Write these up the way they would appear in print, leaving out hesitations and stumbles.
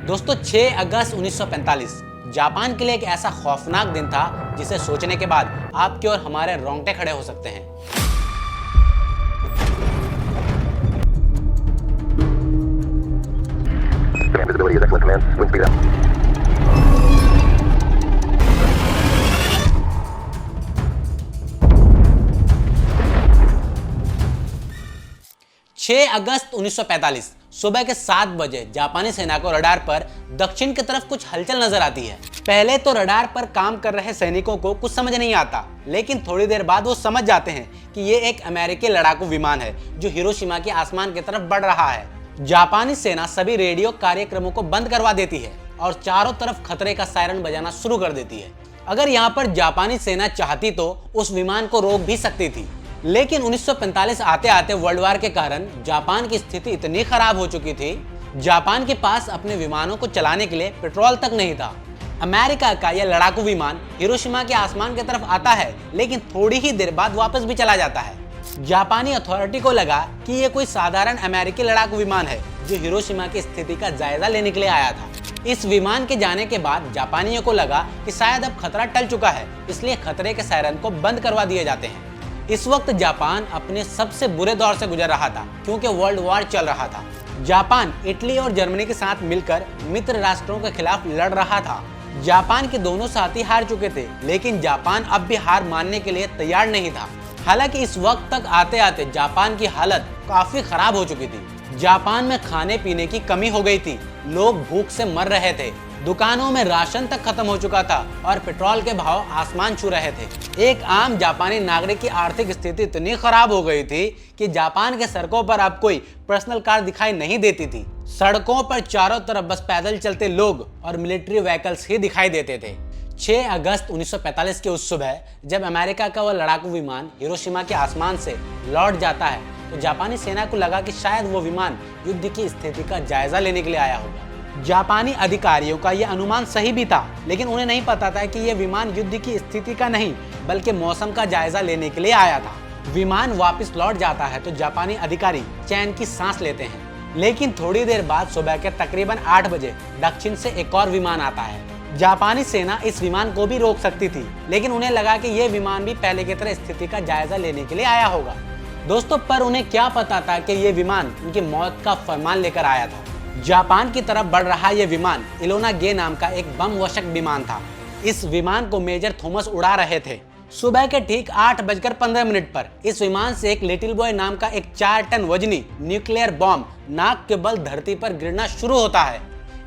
दोस्तों 6 अगस्त 1945 जापान के लिए एक ऐसा खौफनाक दिन था जिसे सोचने के बाद आपके और हमारे रोंगटे खड़े हो सकते हैं। Visibility is excellent, command. Wind speed up. 6 अगस्त 1945 सुबह के 7 बजे जापानी सेना को रडार पर दक्षिण की तरफ कुछ हलचल नजर आती है। पहले तो रडार पर काम कर रहे सैनिकों को कुछ समझ नहीं आता, लेकिन थोड़ी देर बाद वो समझ जाते हैं कि ये एक अमेरिकी लड़ाकू विमान है जो हिरोशिमा के आसमान की तरफ बढ़ रहा है। जापानी सेना सभी रेडियो कार्यक्रमों को बंद करवा देती है और चारों तरफ खतरे का सायरन बजाना शुरू कर देती है। अगर यहाँ पर जापानी सेना चाहती तो उस विमान को रोक भी सकती थी, लेकिन 1945 आते आते वर्ल्ड वार के कारण जापान की स्थिति इतनी खराब हो चुकी थी, जापान के पास अपने विमानों को चलाने के लिए पेट्रोल तक नहीं था। अमेरिका का यह लड़ाकू विमान हिरोशिमा के आसमान की तरफ आता है, लेकिन थोड़ी ही देर बाद वापस भी चला जाता है। जापानी अथॉरिटी को लगा कि यह कोई साधारण अमेरिकी लड़ाकू विमान है जो हिरोशिमा की स्थिति का जायजा लेने के लिए आया था। इस विमान के जाने के बाद जापानियों को लगा कि शायद अब खतरा टल चुका है, इसलिए खतरे के सायरन को बंद करवा दिए जाते हैं। इस वक्त जापान अपने सबसे बुरे दौर से गुजर रहा था, क्योंकि वर्ल्ड वार चल रहा था। जापान इटली और जर्मनी के साथ मिलकर मित्र राष्ट्रों के खिलाफ लड़ रहा था। जापान के दोनों साथी हार चुके थे, लेकिन जापान अब भी हार मानने के लिए तैयार नहीं था। हालांकि इस वक्त तक आते आते जापान की हालत काफी खराब हो चुकी थी। जापान में खाने पीने की कमी हो गई थी, लोग भूख से मर रहे थे, दुकानों में राशन तक खत्म हो चुका था और पेट्रोल के भाव आसमान छू रहे थे। एक आम जापानी नागरिक की आर्थिक स्थिति इतनी खराब हो गई थी कि जापान के सड़कों पर अब कोई पर्सनल कार दिखाई नहीं देती थी। सड़कों पर चारों तरफ बस पैदल चलते लोग और मिलिट्री व्हीकल्स ही दिखाई देते थे। 6 अगस्त 1945 की उस सुबह जब अमेरिका का वह लड़ाकू विमान हिरोशिमा के आसमान से लौट जाता है, तो जापानी सेना को लगा कि शायद वो विमान युद्ध की स्थिति का जायजा लेने के लिए आया होगा। जापानी अधिकारियों का यह अनुमान सही भी था, लेकिन उन्हें नहीं पता था कि यह विमान युद्ध की स्थिति का नहीं बल्कि मौसम का जायजा लेने के लिए आया था। विमान वापस लौट जाता है तो जापानी अधिकारी चैन की सांस लेते हैं, लेकिन थोड़ी देर बाद सुबह के तकरीबन 8 बजे दक्षिण से एक और विमान आता है। जापानी सेना इस विमान को भी रोक सकती थी, लेकिन उन्हें लगा कि यह विमान भी पहले की तरह स्थिति का जायजा लेने के लिए आया होगा। दोस्तों, पर उन्हें क्या पता था कि यह विमान उनकी मौत का फरमान लेकर आया था। जापान की तरफ बढ़ रहा यह विमान इलोना गे नाम का एक बम वशक विमान था। इस विमान को मेजर थॉमस उड़ा रहे थे। सुबह के ठीक 8:15 पर इस विमान से एक लिटिल बॉय नाम का एक 4 टन वजनी न्यूक्लियर बॉम्ब नाक के बल धरती पर गिरना शुरू होता है।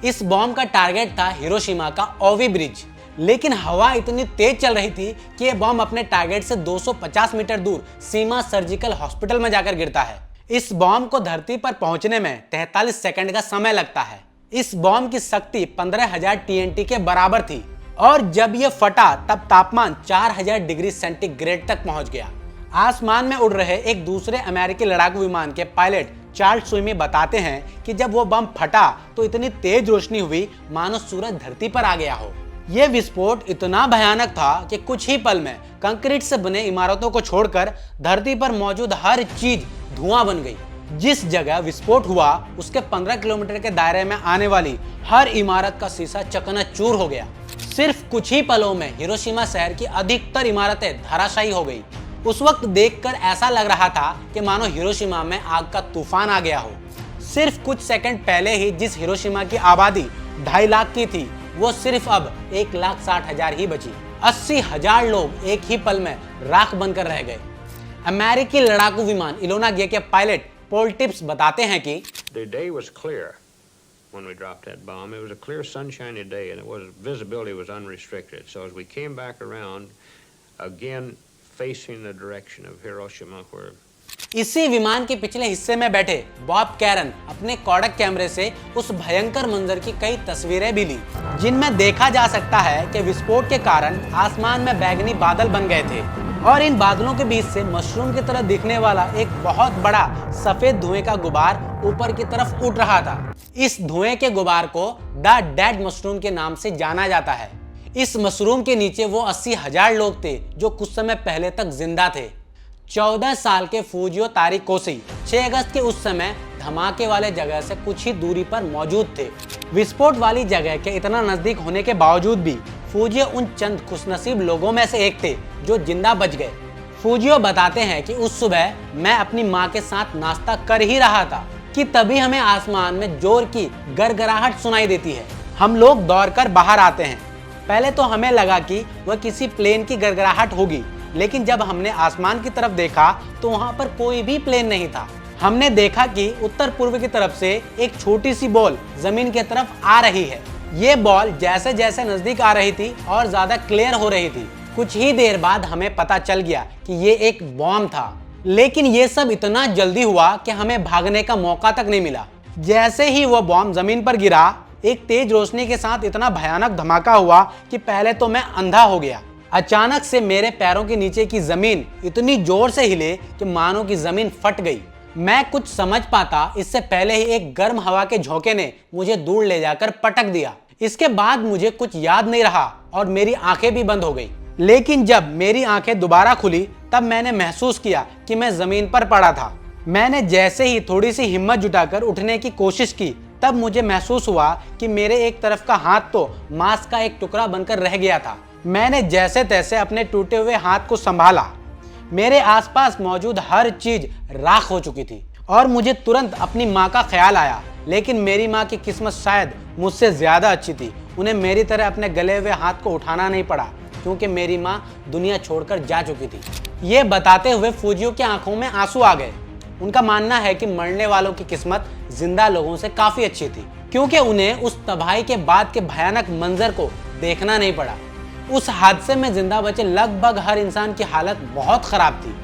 इस बॉम्ब का टारगेट था हिरोशिमा का ओवी ब्रिज, लेकिन हवा इतनी तेज चल रही थी कि यह बॉम्ब अपने टारगेट से 250 मीटर दूर सीमा सर्जिकल हॉस्पिटल में जाकर गिरता है। इस बॉम्ब को धरती पर पहुंचने में 43 सेकंड का समय लगता है। इस बॉम्ब की शक्ति 15,000 TNT के बराबर थी और जब यह फटा तब तापमान 4000 डिग्री सेंटीग्रेड तक पहुंच गया। आसमान में उड़ रहे एक दूसरे अमेरिकी लड़ाकू विमान के पायलट चार्ल्स स्विमी बताते हैं कि जब वो बम फटा तो इतनी तेज रोशनी हुई मानो सूरज धरती पर आ गया हो। यह विस्फोट इतना भयानक था कि कुछ ही पल में कंक्रीट से बने इमारतों को छोड़कर धरती पर मौजूद हर चीज धुआं बन गई। जिस जगह विस्फोट हुआ उसके 15 किलोमीटर के दायरे में आने वाली हर इमारत का शीशा चकनाचूर हो गया। सिर्फ कुछ ही पलों में हिरोशिमा शहर की अधिकतर इमारतें धराशायी हो गई। उस वक्त देखकर ऐसा लग रहा था कि मानो हिरोशिमा में आग का तूफान आ गया हो। सिर्फ कुछ सेकंड पहले ही जिस हिरोशिमा की आबादी 2.5 लाख की थी, वो सिर्फ अब 1,60,000 ही बची। 80,000 लोग एक ही पल में राख बनकर रह गए। अमेरिकी लड़ाकू विमान इलोना गे के पायलट पॉल टिप्स बताते हैं कि The day was clear when we dropped that bomb. It was a clear, sunshiny day, and it was visibility was unrestricted. So as we came back around, again facing the direction of Hiroshima, where इसी विमान के पिछले हिस्से में बैठे Bob Karen अपने Kodak कैमरे से उस भयंकर मंजर की कई तस्वीरें भी ली, जिनमें देखा जा सकता है कि विस्फोट के कारण आसमान में बैंगनी बादल बन गए थे और इन बादलों के बीच से मशरूम की तरह दिखने वाला एक बहुत बड़ा सफेद धुएं का गुबार ऊपर की तरफ उठ रहा था। इस धुएं के गुबार को द डेड मशरूम के नाम से जाना जाता है। इस मशरूम के नीचे वो 80,000 लोग थे जो कुछ समय पहले तक जिंदा थे। 14 साल के फूजियो तारिकोसी 6 अगस्त के उस समय धमाके वाले जगह से कुछ ही दूरी पर मौजूद थे। विस्फोट वाली जगह के इतना नजदीक होने के बावजूद भी फूजियो उन चंद खुशनसीब लोगों में से एक थे जो जिंदा बच गए। फूजियो बताते हैं कि उस सुबह मैं अपनी माँ के साथ नाश्ता कर ही रहा था कि तभी हमें आसमान में जोर की गड़गड़ाहट सुनाई देती है। हम लोग दौड़कर बाहर आते हैं। पहले तो हमें लगा कि वह किसी प्लेन की गड़गड़ाहट होगी, लेकिन जब हमने आसमान की तरफ देखा तो वहां पर कोई भी प्लेन नहीं था। हमने देखा कि उत्तर पूर्व की तरफ से एक छोटी सी बॉल जमीन की तरफ आ रही है। ये बॉल जैसे जैसे नजदीक आ रही थी और ज्यादा क्लियर हो रही थी। कुछ ही देर बाद हमें पता चल गया कि ये एक बॉम्ब था, लेकिन ये सब इतना जल्दी हुआ कि हमें भागने का मौका तक नहीं मिला। जैसे ही वो बॉम्ब जमीन पर गिरा, एक तेज रोशनी के साथ इतना भयानक धमाका हुआ कि पहले तो मैं अंधा हो गया। अचानक से मेरे पैरों के नीचे की जमीन इतनी जोर से हिले कि मानो की जमीन फट गई। मैं कुछ समझ पाता इससे पहले ही एक गर्म हवा के झोंके ने मुझे दूर ले जाकर पटक दिया। इसके बाद मुझे कुछ याद नहीं रहा और मेरी आंखें भी बंद हो गई। लेकिन जब मेरी आंखें दोबारा खुली तब मैंने महसूस किया कि मैं जमीन पर पड़ा था। मैंने जैसे ही थोड़ी सी हिम्मत जुटाकर उठने की कोशिश की तब मुझे महसूस हुआ कि मेरे एक तरफ का हाथ तो मांस का एक टुकड़ा बनकर रह गया था। मैंने जैसे तैसे अपने टूटे हुए हाथ को संभाला। मेरे आसपास मौजूद हर चीज राख हो चुकी थी और मुझे तुरंत अपनी माँ का ख्याल आया। लेकिन मेरी माँ की किस्मत शायद मुझसे ज्यादा अच्छी थी। उन्हें मेरी तरह अपने गले हुए हाथ को उठाना नहीं पड़ा, क्योंकि मेरी माँ दुनिया छोड़कर जा चुकी थी। ये बताते हुए फूजियो की आंखों में आंसू आ गए। उनका मानना है कि मरने वालों की किस्मत जिंदा लोगों से काफी अच्छी थी, क्योंकि उन्हें उस तबाही के बाद के भयानक मंजर को देखना नहीं पड़ा। उस हादसे में जिंदा बचे लगभग हर इंसान की हालत बहुत खराब थी।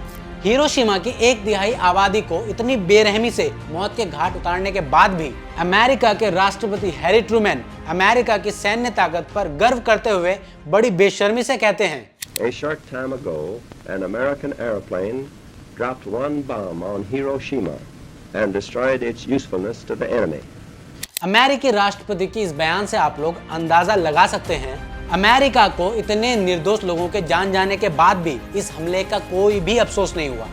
हिरोशिमा की 1/3 आबादी को इतनी बेरहमी से मौत के घाट उतारने के बाद भी अमेरिका के राष्ट्रपति हैरी ट्रूमैन अमेरिका की सैन्य ताकत पर गर्व करते हुए बड़ी बेशर्मी से कहते हैं, A short time ago, an American airplane dropped one bomb on Hiroshima and destroyed its usefulness to the enemy. अमेरिकी राष्ट्रपति की इस बयान से आप लोग अंदाजा लगा सकते हैं अमेरिका को इतने निर्दोष लोगों के जान जाने के बाद भी इस हमले का कोई भी अफसोस नहीं हुआ।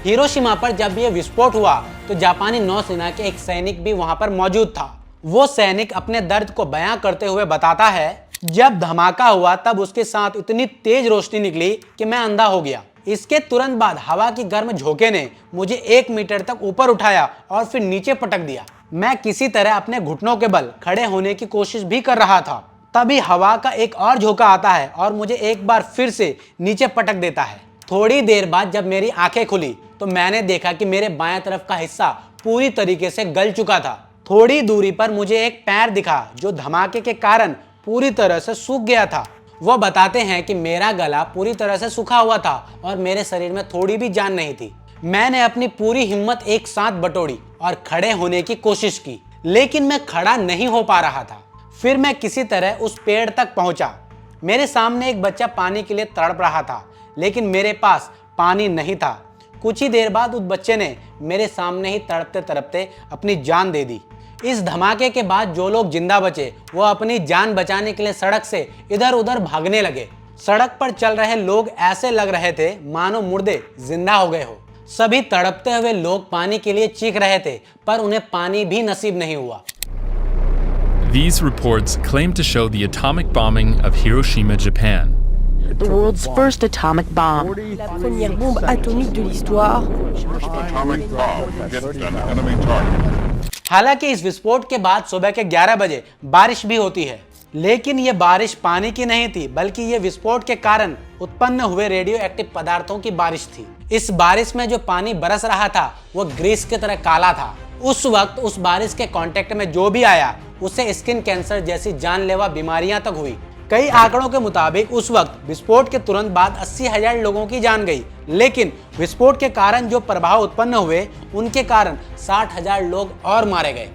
हिरोशिमा पर जब यह विस्फोट हुआ तो जापानी नौसेना के एक सैनिक भी वहां पर मौजूद था। वो सैनिक अपने दर्द को बयां करते हुए बताता है, जब धमाका हुआ तब उसके साथ इतनी तेज रोशनी निकली कि मैं अंधा हो गया। इसके तुरंत बाद हवा की गर्म झोंके ने मुझे 1 मीटर तक ऊपर उठाया और फिर नीचे पटक दिया। मैं किसी तरह अपने घुटनों के बल खड़े होने की कोशिश भी कर रहा था। तभी हवा का एक और झोंका आता है और मुझे एक बार फिर से नीचे पटक देता है। थोड़ी देर बाद जब मेरी आंखें खुली तो मैंने देखा कि मेरे बाएं तरफ का हिस्सा पूरी तरीके से गल चुका था। थोड़ी दूरी पर मुझे एक पैर दिखा जो धमाके के कारण पूरी तरह से सूख गया था। वो बताते हैं कि मेरा गला पूरी तरह से सूखा हुआ था और मेरे शरीर में थोड़ी भी जान नहीं थी। मैंने अपनी पूरी हिम्मत एक साथ बटोरी और खड़े होने की कोशिश की, लेकिन मैं खड़ा नहीं हो पा रहा था। फिर मैं किसी तरह उस पेड़ तक पहुंचा। मेरे सामने एक बच्चा पानी के लिए तड़प रहा था, लेकिन मेरे पास पानी नहीं था। कुछ ही देर बाद उस बच्चे ने मेरे सामने ही तड़पते तड़पते अपनी जान दे दी। इस धमाके के बाद जो लोग जिंदा बचे वो अपनी जान बचाने के लिए सड़क से इधर उधर भागने लगे। सड़क पर चल रहे लोग ऐसे लग रहे थे मानो मुर्दे जिंदा हो गए हो। सभी तड़पते हुए लोग पानी के लिए चीख रहे थे, पर उन्हें पानी भी नसीब नहीं हुआ। These reports claim to show the atomic bombing of Hiroshima, Japan. The world's first atomic bomb. La première bombe atomique de l'histoire. Atomic bomb hit an enemy target. हालांकि इस विस्फोट के बाद सुबह के 11 बजे बारिश भी होती है, लेकिन ये बारिश पानी की नहीं थी, बल्कि ये विस्फोट के कारण उत्पन्न हुए रेडियो एक्टिव पदार्थों की बारिश थी। इस बारिश में जो पानी बरस रहा था वो ग्रीस की तरह काला था। उस वक्त उस बारिश के कांटेक्ट में जो भी आया उसे स्किन कैंसर जैसी जानलेवा बीमारियां तक हुई। कई आंकड़ों के मुताबिक उस वक्त विस्फोट के तुरंत बाद 80,000 लोगों की जान गई, लेकिन विस्फोट के कारण जो प्रभाव उत्पन्न हुए उनके कारण 60,000 लोग और मारे गए।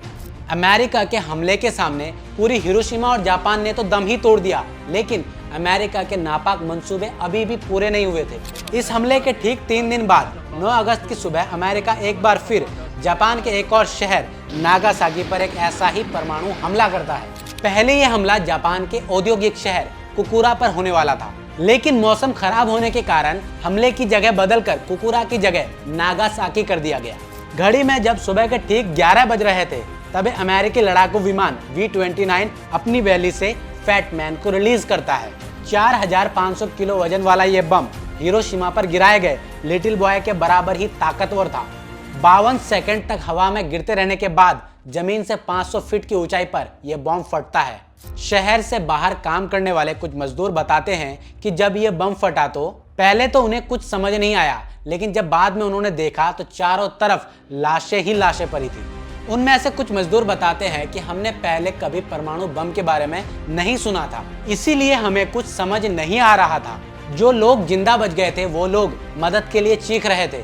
अमेरिका के हमले के सामने पूरी हिरोशिमा और जापान ने तो दम ही तोड़ दिया, लेकिन अमेरिका के नापाक मंसूबे अभी भी पूरे नहीं हुए थे। इस हमले के ठीक 3 दिन बाद 9 अगस्त की सुबह अमेरिका एक बार फिर जापान के एक और शहर नागासाकी पर एक ऐसा ही परमाणु हमला करता है। पहले यह हमला जापान के औद्योगिक शहर कुकुरा पर होने वाला था, लेकिन मौसम खराब होने के कारण हमले की जगह बदलकर कुकुरा की जगह नागासाकी कर दिया गया। घड़ी में जब सुबह के ठीक 11 बज रहे थे तभी अमेरिकी लड़ाकू विमान V-29 अपनी वैली से फैट मैन को रिलीज करता है। 4500 किलो वजन वाला ये बम हिरोशिमा पर गिराए गए लिटिल बॉय के बराबर ही ताकतवर था। 52 सेकंड तक हवा में गिरते रहने के बाद जमीन से 500 फीट की ऊंचाई पर यह बम फटता है। शहर से बाहर काम करने वाले कुछ मजदूर बताते हैं कि जब यह बम फटा तो पहले तो उन्हें कुछ समझ नहीं आया, लेकिन जब बाद में उन्होंने देखा तो चारों तरफ लाशें ही लाशें पड़ी थी। उनमें ऐसे कुछ मजदूर बताते हैं कि हमने पहले कभी परमाणु बम के बारे में नहीं सुना था, इसीलिए हमें कुछ समझ नहीं आ रहा था। जो लोग जिंदा बच गए थे वो लोग मदद के लिए चीख रहे थे।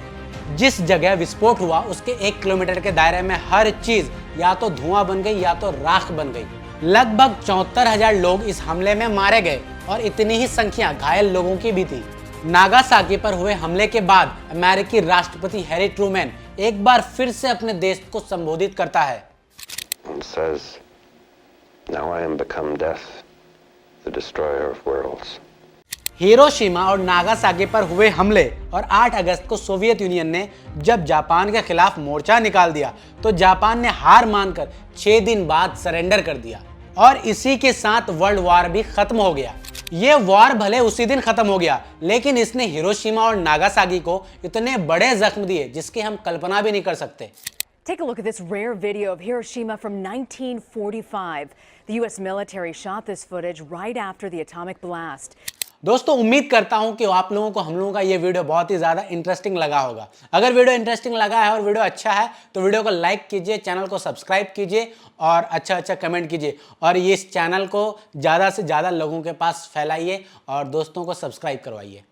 जिस जगह विस्फोट हुआ उसके 1 किलोमीटर के दायरे में हर चीज या तो धुआं बन गई या तो राख बन गई। लगभग 74,000 लोग इस हमले में मारे गए और इतनी ही संख्या घायल लोगों की भी थी। नागासाकी पर हुए हमले के बाद अमेरिकी राष्ट्रपति हैरी ट्रूमैन एक बार फिर से अपने देश को संबोधित करता है। And says, "Now I am become death, the destroyer of worlds." Hiroshima और नागासाकी पर हुए हमले और 8 अगस्त को सोवियत यूनियन ने जब जापान के खिलाफ मोर्चा निकाल दिया तो जापान ने हार मानकर 6 दिन बाद सरेंडर कर दिया और इसी के साथ वर्ल्ड वॉर भी खत्म हो गया। ये वॉर भले उसी दिन खत्म हो गया, लेकिन इसने हिरोशिमा और नागासाकी को इतने बड़े जख्म दिए जिसकी हम कल्पना भी नहीं कर सकते। Take a look at this rare video of Hiroshima from 1945. The U.S. military shot this footage right after the atomic blast. दोस्तों उम्मीद करता हूं कि आप लोगों को हम लोगों का ये वीडियो बहुत ही ज़्यादा इंटरेस्टिंग लगा होगा। अगर वीडियो इंटरेस्टिंग लगा है और वीडियो अच्छा है तो वीडियो को लाइक कीजिए, चैनल को सब्सक्राइब कीजिए और अच्छा कमेंट कीजिए और ये इस चैनल को ज़्यादा से ज़्यादा लोगों के पास फैलाइए और दोस्तों को सब्सक्राइब करवाइए।